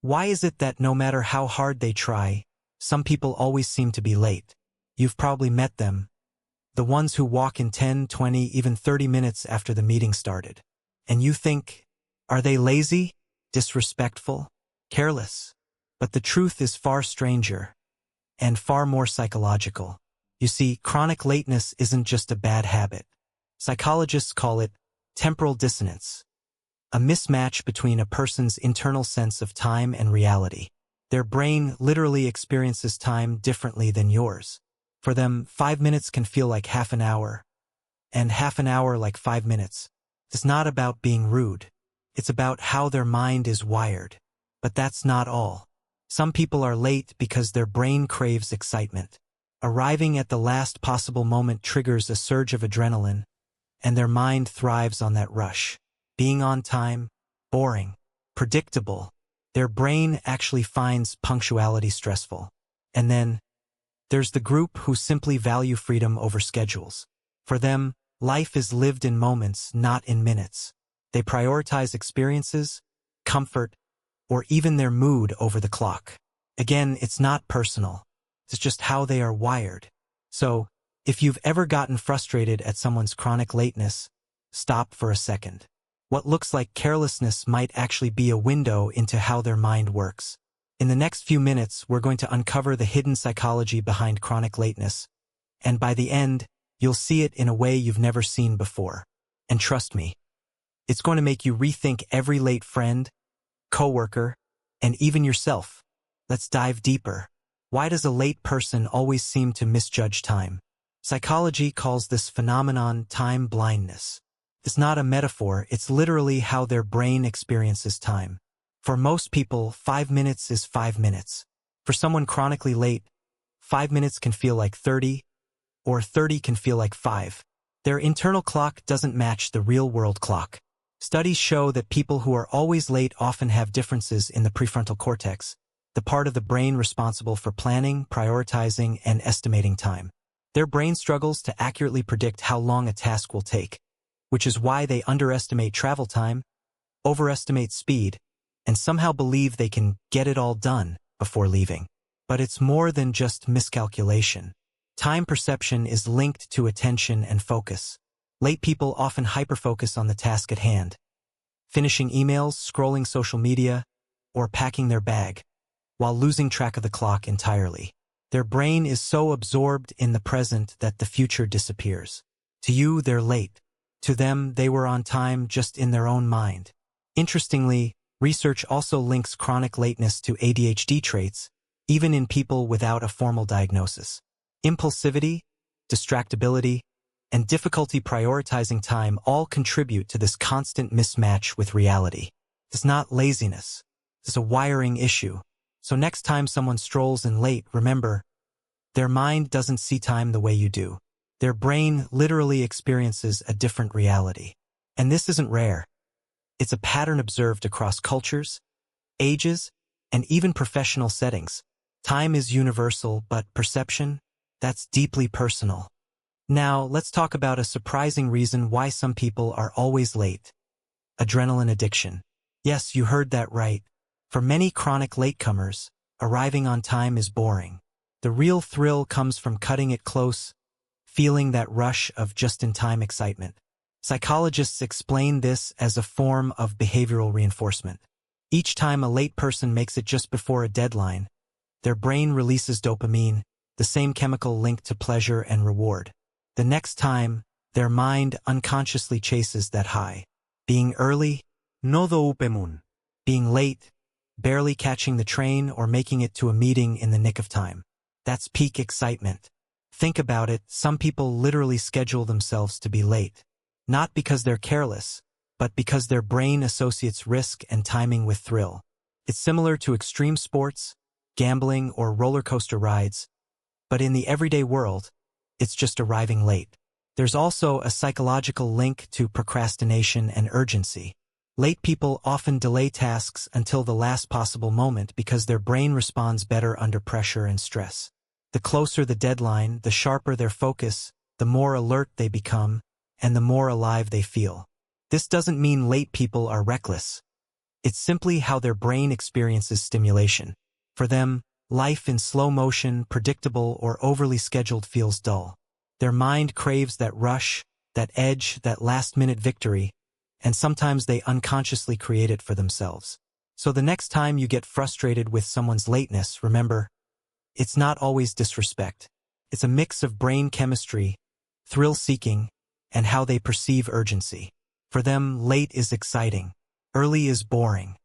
Why is it that no matter how hard they try, some people always seem to be late? You've probably met them. The ones who walk in 10, 20, even 30 minutes after the meeting started. And you think, are they lazy, disrespectful, careless? But the truth is far stranger and far more psychological. You see, chronic lateness isn't just a bad habit. Psychologists call it temporal dissonance, a mismatch between a person's internal sense of time and reality. Their brain literally experiences time differently than yours. For them, 5 minutes can feel like half an hour, and half an hour like 5 minutes. It's not about being rude. It's about how their mind is wired. But that's not all. Some people are late because their brain craves excitement. Arriving at the last possible moment triggers a surge of adrenaline, and their mind thrives on that rush. Being on time, boring, predictable. Their brain actually finds punctuality stressful. And then, there's the group who simply value freedom over schedules. For them, life is lived in moments, not in minutes. They prioritize experiences, comfort, or even their mood over the clock. Again, it's not personal. It's just how they are wired. So, if you've ever gotten frustrated at someone's chronic lateness, stop for a second. What looks like carelessness might actually be a window into how their mind works. In the next few minutes, we're going to uncover the hidden psychology behind chronic lateness. And by the end, you'll see it in a way you've never seen before. And trust me, it's going to make you rethink every late friend, coworker, and even yourself. Let's dive deeper. Why does a late person always seem to misjudge time? Psychology calls this phenomenon time blindness. It's not a metaphor, it's literally how their brain experiences time. For most people, 5 minutes is 5 minutes. For someone chronically late, 5 minutes can feel like 30, or 30 can feel like 5. Their internal clock doesn't match the real-world clock. Studies show that people who are always late often have differences in the prefrontal cortex, the part of the brain responsible for planning, prioritizing, and estimating time. Their brain struggles to accurately predict how long a task will take, which is why they underestimate travel time, overestimate speed, and somehow believe they can get it all done before leaving. But it's more than just miscalculation. Time perception is linked to attention and focus. Late people often hyperfocus on the task at hand, finishing emails, scrolling social media, or packing their bag, while losing track of the clock entirely. Their brain is so absorbed in the present that the future disappears. To you, they're late. To them, they were on time just in their own mind. Interestingly, research also links chronic lateness to ADHD traits, even in people without a formal diagnosis. Impulsivity, distractibility, and difficulty prioritizing time all contribute to this constant mismatch with reality. It's not laziness. It's a wiring issue. So next time someone strolls in late, remember, their mind doesn't see time the way you do. Their brain literally experiences a different reality. And this isn't rare. It's a pattern observed across cultures, ages, and even professional settings. Time is universal, but perception, that's deeply personal. Now, let's talk about a surprising reason why some people are always late. Adrenaline addiction. Yes, you heard that right. For many chronic latecomers, arriving on time is boring. The real thrill comes from cutting it close, feeling that rush of just-in-time excitement. Psychologists explain this as a form of behavioral reinforcement. Each time a late person makes it just before a deadline, their brain releases dopamine, the same chemical linked to pleasure and reward. The next time, their mind unconsciously chases that high. Being early, no dopamine. Being late, barely catching the train or making it to a meeting in the nick of time. That's peak excitement. Think about it, some people literally schedule themselves to be late. Not because they're careless, but because their brain associates risk and timing with thrill. It's similar to extreme sports, gambling, or roller coaster rides, but in the everyday world, it's just arriving late. There's also a psychological link to procrastination and urgency. Late people often delay tasks until the last possible moment because their brain responds better under pressure and stress. The closer the deadline, the sharper their focus, the more alert they become, and the more alive they feel. This doesn't mean late people are reckless. It's simply how their brain experiences stimulation. For them, life in slow motion, predictable, or overly scheduled feels dull. Their mind craves that rush, that edge, that last-minute victory, and sometimes they unconsciously create it for themselves. So the next time you get frustrated with someone's lateness, remember, it's not always disrespect. It's a mix of brain chemistry, thrill-seeking, and how they perceive urgency. For them, late is exciting. Early is boring.